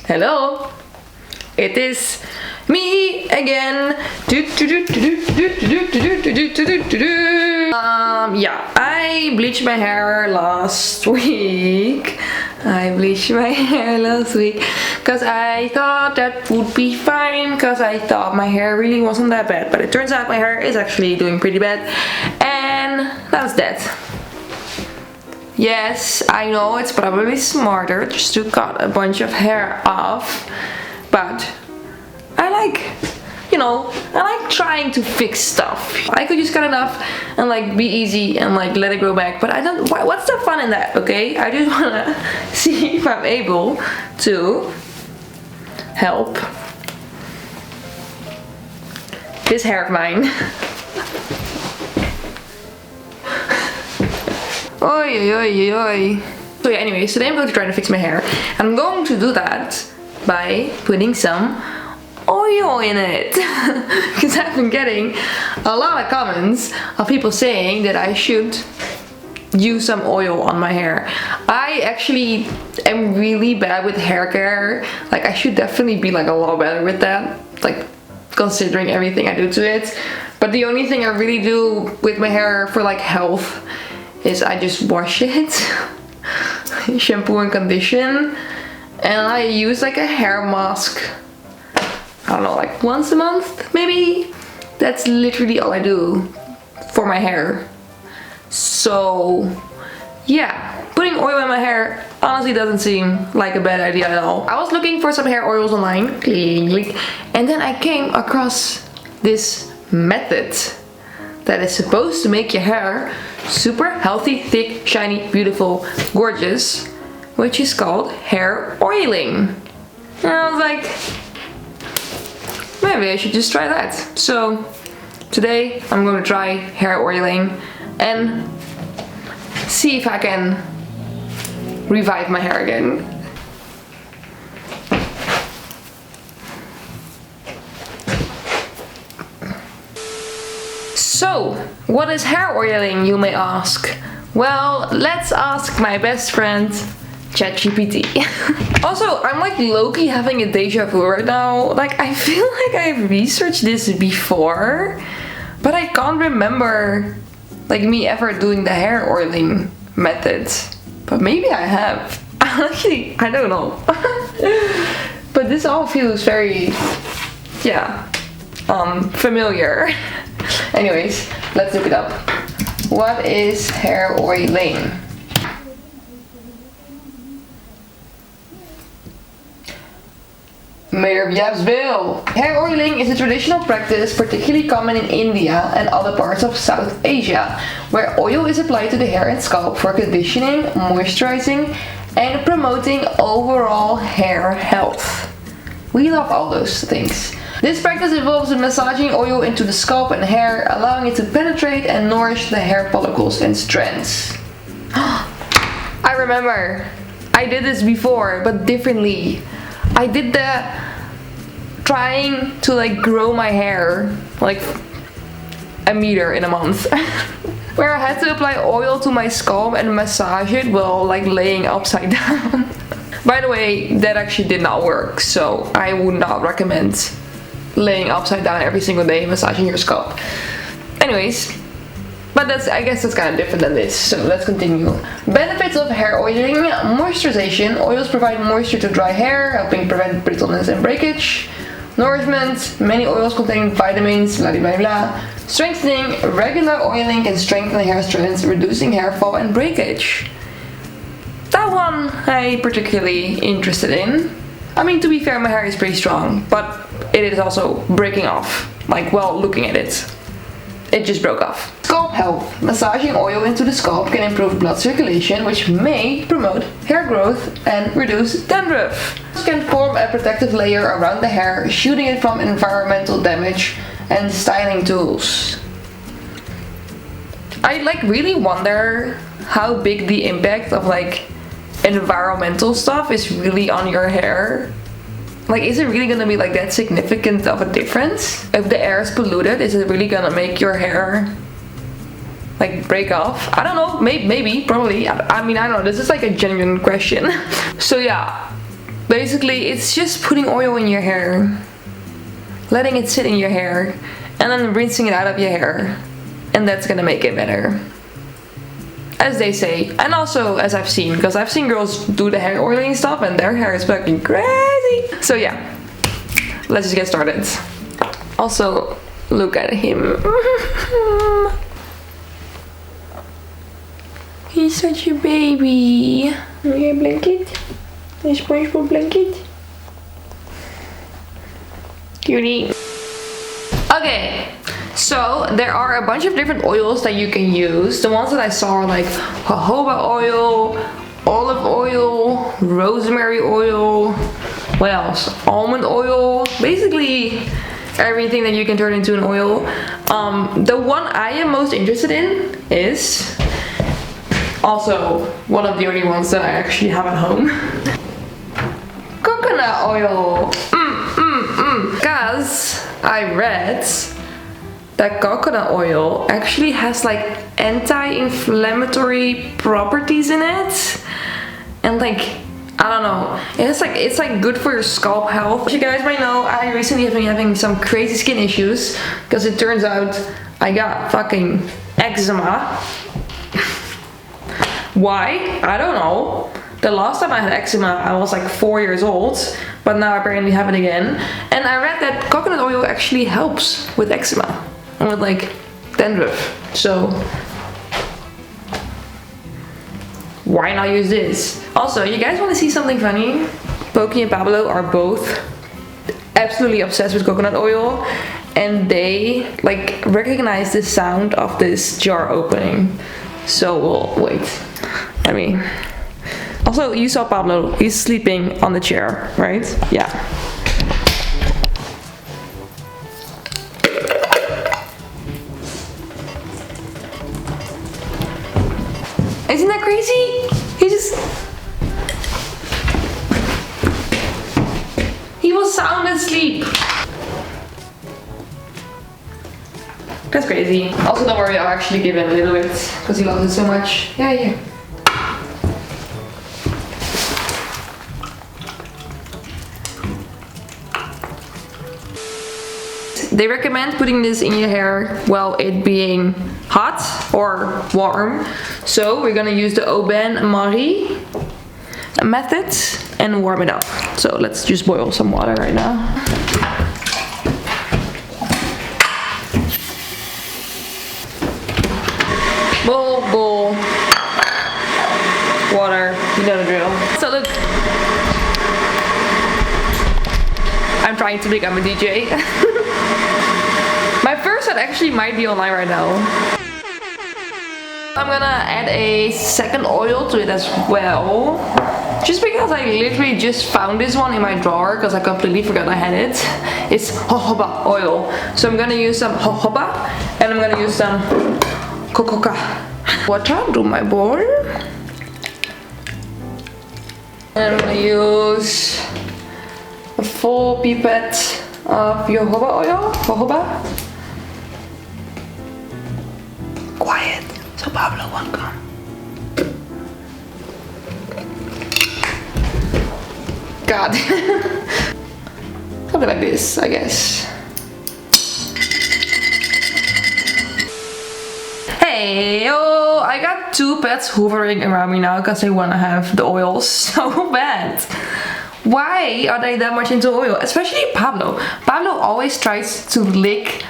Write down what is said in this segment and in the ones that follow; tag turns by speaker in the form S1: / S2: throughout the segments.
S1: Hello, it is me again. Yeah, I bleached my hair last week. Because I thought that would be fine, because I thought my hair really wasn't that bad, but it turns out my hair is actually doing pretty bad, and that's that. Yes, I know it's probably smarter just to cut a bunch of hair off, but I like trying to fix stuff. I could just cut it off and like be easy and like let it grow back, but I don't, what's the fun in that, okay? I just wanna see if I'm able to help this hair of mine. Oi, oi, oi, oi. So yeah, anyways, today I'm going to try to fix my hair. I'm going to do that by putting some oil in it. Because I've been getting a lot of comments of people saying that I should use some oil on my hair. I actually am really bad with hair care. Like, I should definitely be like a lot better with that, like considering everything I do to it. But the only thing I really do with my hair for like health is I just wash it, shampoo and condition, and I use like a hair mask, I don't know, like once a month maybe. That's literally all I do for my hair. So yeah, putting oil in my hair honestly doesn't seem like a bad idea at all. I was looking for some hair oils online, and then I came across this method that is supposed to make your hair super healthy, thick, shiny, beautiful, gorgeous, which is called hair oiling. And I was like, maybe I should just try that. So today I'm going to try hair oiling and see if I can revive my hair again. So, what is hair oiling, you may ask? Well, let's ask my best friend, ChatGPT. Also, I'm like low-key having a deja vu right now. Like, I feel like I've researched this before, but I can't remember like me ever doing the hair oiling method. But maybe I have. Actually, I don't know. But this all feels very, yeah, familiar. Anyways, let's look it up. What is hair oiling? Hair oiling is a traditional practice particularly common in India and other parts of South Asia, where oil is applied to the hair and scalp for conditioning, moisturizing, and promoting overall hair health. We love all those things. This practice involves massaging oil into the scalp and hair, allowing it to penetrate and nourish the hair follicles and strands. I remember, I did this before, but differently. I did the trying to like grow my hair like a meter in a month. Where I had to apply oil to my scalp and massage it while like laying upside down. By the way, that actually did not work, so I would not recommend laying upside down every single day massaging your scalp. Anyways, but I guess that's kind of different than this, so let's continue. Benefits of hair oiling: moisturization. Oils provide moisture to dry hair, helping prevent brittleness and breakage. Nourishment. Many oils contain vitamins, blah blah blah. Strengthening. Regular oiling can strengthen hair strands, reducing hair fall and breakage. That one I'm particularly interested in. I mean, to be fair, my hair is pretty strong, but it is also breaking off. Like, well, looking at it, it just broke off. Scalp health. Massaging oil into the scalp can improve blood circulation, which may promote hair growth and reduce dandruff. This can form a protective layer around the hair, shielding it from environmental damage and styling tools. I like really wonder how big the impact of like environmental stuff is really on your hair. Like, is it really gonna be like that significant of a difference? If the air is polluted, is it really gonna make your hair like break off? I don't know, maybe, probably. I mean, I don't know, this is like a genuine question. So yeah, Basically, it's just putting oil in your hair, letting it sit in your hair, and then rinsing it out of your hair. And that's gonna make it better. As they say. And also, as I've seen, because I've seen girls do the hair oiling stuff and their hair is fucking crazy. So yeah, let's just get started. Also, look at him. He's such a baby. Your blanket. A SpongeBob blanket. Cutie. Okay, so there are a bunch of different oils that you can use. The ones that I saw are like jojoba oil, olive oil, rosemary oil, what else? Almond oil. Basically everything that you can turn into an oil. The one I am most interested in is also one of the only ones that I actually have at home. Coconut oil. Because I read that coconut oil actually has like anti-inflammatory properties in it, and like I don't know, it's like good for your scalp health. As you guys might know, I recently have been having some crazy skin issues because it turns out I got fucking eczema. Why? I don't know. The last time I had eczema, I was like 4 years old, but now I apparently have it again. And I read that coconut oil actually helps with eczema and with like dandruff. So why not use this? Also, you guys want to see something funny? Pokey and Pablo are both absolutely obsessed with coconut oil, and they like recognize the sound of this jar opening. So we'll wait. Let me. Also, you saw Pablo, he's sleeping on the chair, right? Yeah. Isn't that crazy? He was sound asleep. That's crazy. Also, don't worry, I'll actually give him a little bit because he loves it so much. Yeah. They recommend putting this in your hair while it being hot or warm. So we're gonna use the Aubin Marie method and warm it up. So let's just boil some water right now. Bowl, water, you know the drill. So look, I'm trying to become a DJ. My first set actually might be online right now. I'm gonna add a second oil to it as well. Just because I literally just found this one in my drawer because I completely forgot I had it. It's jojoba oil. So I'm gonna use some jojoba and I'm gonna use some cocoa water to my bowl. And I'm gonna use a full pipette of jojoba oil. Jojoba. Quiet, so Pablo won't come. God. Something like this, I guess. Hey, oh, I got two pets hovering around me now because they want to have the oil so bad. Why are they that much into oil? Especially Pablo. Pablo always tries to lick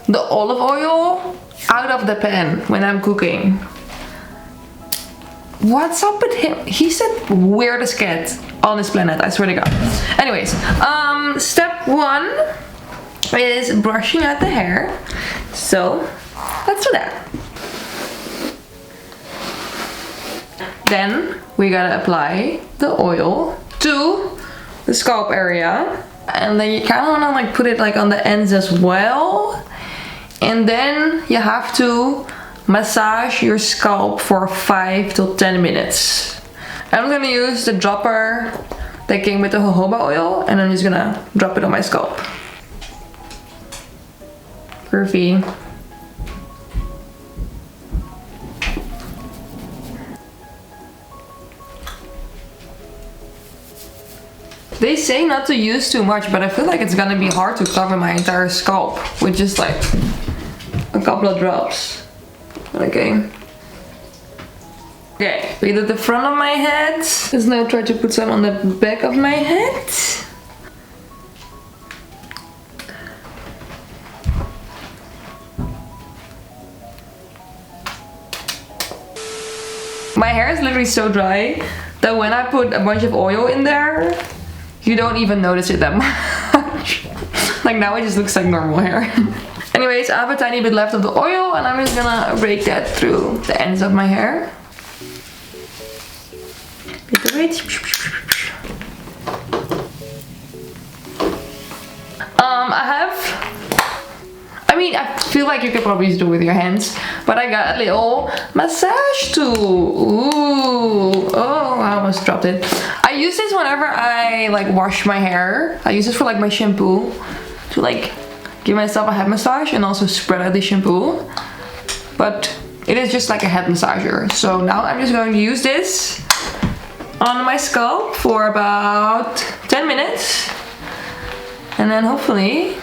S1: the olive oil out of the pan when I'm cooking. What's up with him? He's the weirdest cat on this planet, I swear to God. Anyways, step one is brushing out the hair. So let's do that. Then we gotta apply the oil to the scalp area, and then you kind of wanna like put it like on the ends as well. And then you have to massage your scalp for 5 to 10 minutes. I'm gonna use the dropper that came with the jojoba oil, and I'm just gonna drop it on my scalp. Groovy. They say not to use too much, but I feel like it's gonna be hard to cover my entire scalp with just like a couple of drops. Okay. Okay, we did the front of my head. Let's now try to put some on the back of my head. My hair is literally so dry that when I put a bunch of oil in there, you don't even notice it that much. Like now it just looks like normal hair. Anyways, I have a tiny bit left of the oil and I'm just gonna rake that through the ends of my hair. I feel like you could probably do it with your hands, but I got a little massage tool. Ooh, oh, I almost dropped it. I use this whenever I like wash my hair. I use this for like my shampoo to like give myself a head massage and also spread out the shampoo. But it is just like a head massager. So now I'm just going to use this on my scalp for about 10 minutes. And then hopefully,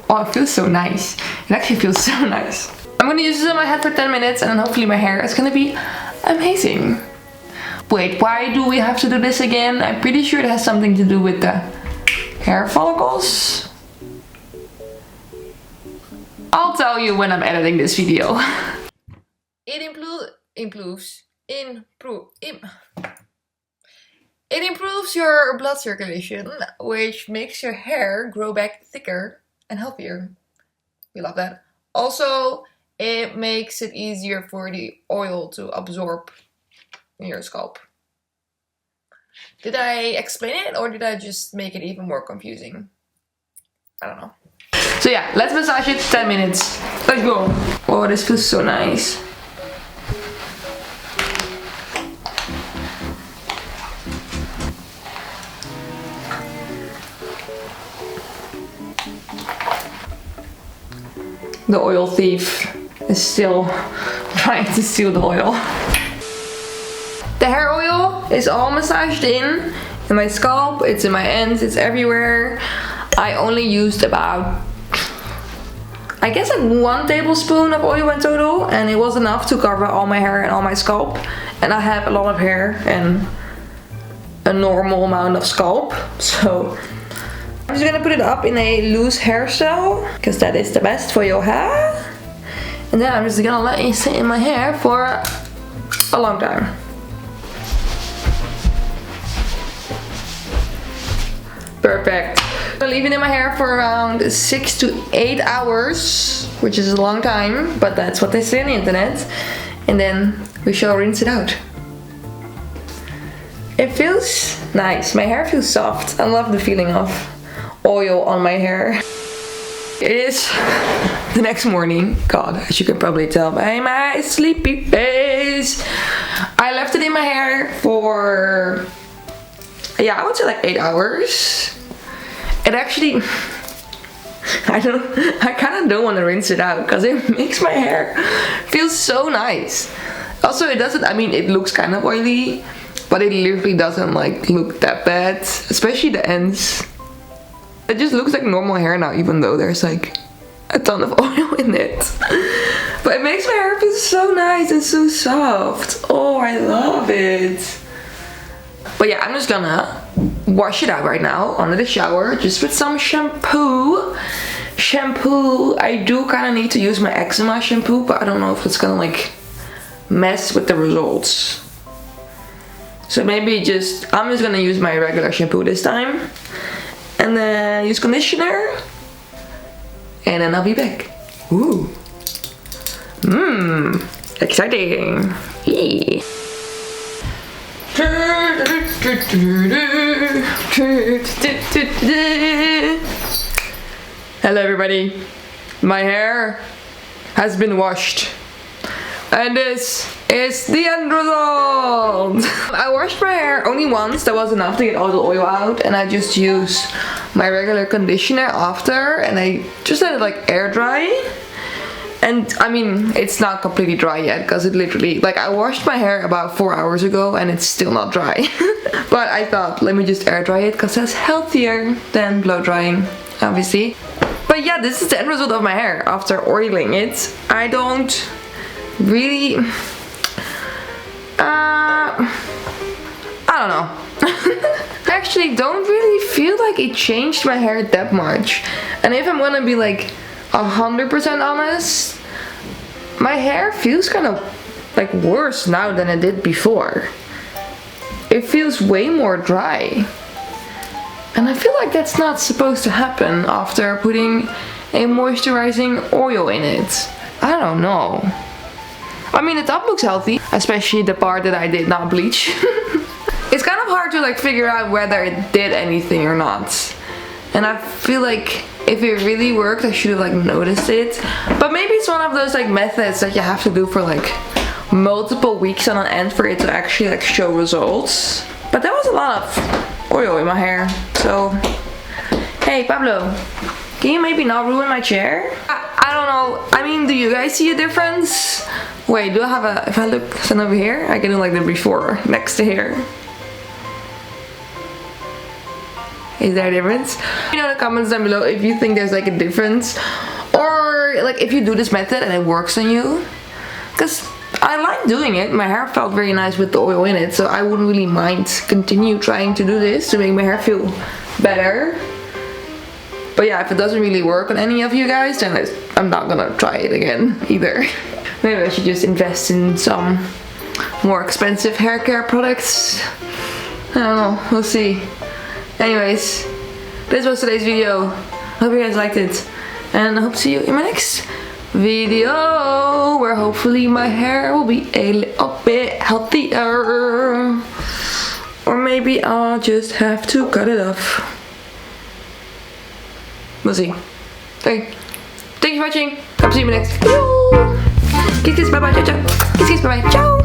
S1: oh, it feels so nice. It actually feels so nice. I'm gonna use this on my head for 10 minutes and then hopefully my hair is gonna be amazing. Wait, why do we have to do this again? I'm pretty sure it has something to do with the hair follicles. I'll tell you when I'm editing this video. It improves your blood circulation, which makes your hair grow back thicker and healthier. We love that. Also, it makes it easier for the oil to absorb in your scalp. Did I explain it or did I just make it even more confusing? I don't know. So yeah, let's massage it 10 minutes. Let's go. Oh, this feels so nice. The oil thief is still trying to steal the oil. The hair oil is all massaged in my scalp, it's in my ends, it's everywhere. I only used about, I guess like 1 tablespoon of oil in total, and it was enough to cover all my hair and all my scalp. And I have a lot of hair and a normal amount of scalp, so I'm just gonna put it up in a loose hairstyle, because that is the best for your hair. And then I'm just gonna let it sit in my hair for a long time. Perfect. I'm gonna leave it in my hair for around 6 to 8 hours, which is a long time, but that's what they say on the internet. And then we shall rinse it out. It feels nice. My hair feels soft. I love the feeling of oil on my hair. It is the next morning. God, as you can probably tell by my sleepy face. I left it in my hair for, yeah, I would say like 8 hours. It actually, I kind of don't want to rinse it out because it makes my hair feel so nice. Also, it doesn't, I mean, it looks kind of oily, but it literally doesn't like look that bad, especially the ends. It just looks like normal hair now, even though there's like a ton of oil in it. But it makes my hair feel so nice and so soft. Oh, I love it. But yeah, I'm just gonna wash it out right now under the shower, just with some shampoo. I do kind of need to use my eczema shampoo, but I don't know if it's gonna like mess with the results. So maybe I'm just gonna use my regular shampoo this time. And then use conditioner. And then I'll be back. Ooh. Exciting. Eee. Hello everybody. My hair has been washed. And this is the end result. I washed my hair only once. That was enough to get all the oil out. And I just used my regular conditioner after. And I just let it like air dry. And I mean, it's not completely dry yet because it literally, like, I washed my hair about 4 hours ago and it's still not dry. But I thought, let me just air dry it because that's healthier than blow drying, obviously. But yeah, this is the end result of my hair after oiling it. I don't really... I don't know. I actually don't really feel like it changed my hair that much. And if I'm gonna be like 100% honest, my hair feels kind of like worse now than it did before. It feels way more dry. And I feel like that's not supposed to happen after putting a moisturizing oil in it. I don't know. I mean, the top looks healthy, especially the part that I did not bleach. It's kind of hard to like figure out whether it did anything or not. And I feel like if it really worked, I should have like noticed it. But maybe it's one of those like methods that you have to do for like multiple weeks on end for it to actually like show results. But there was a lot of oil in my hair. So, hey Pablo, can you maybe not ruin my chair? I don't know. I mean, do you guys see a difference? Wait, do I have a, if I look stand over here, I can do like the before next to here. Is there a difference? Let me know in the comments down below if you think there's like a difference, or like if you do this method and it works on you. Because I like doing it. My hair felt very nice with the oil in it, so I wouldn't really mind continue trying to do this to make my hair feel better. But yeah, if it doesn't really work on any of you guys, then I'm not gonna try it again either. Maybe I should just invest in some more expensive hair care products. I don't know, we'll see. Anyways, this was today's video. Hope you guys liked it. And I hope to see you in my next video, where hopefully my hair will be a little bit healthier. Or maybe I'll just have to cut it off. We'll see. Okay. Thank you for watching. Hope to see you in my next video. Kiss, kiss, bye bye, ciao, ciao. Kiss, kiss, bye bye, ciao.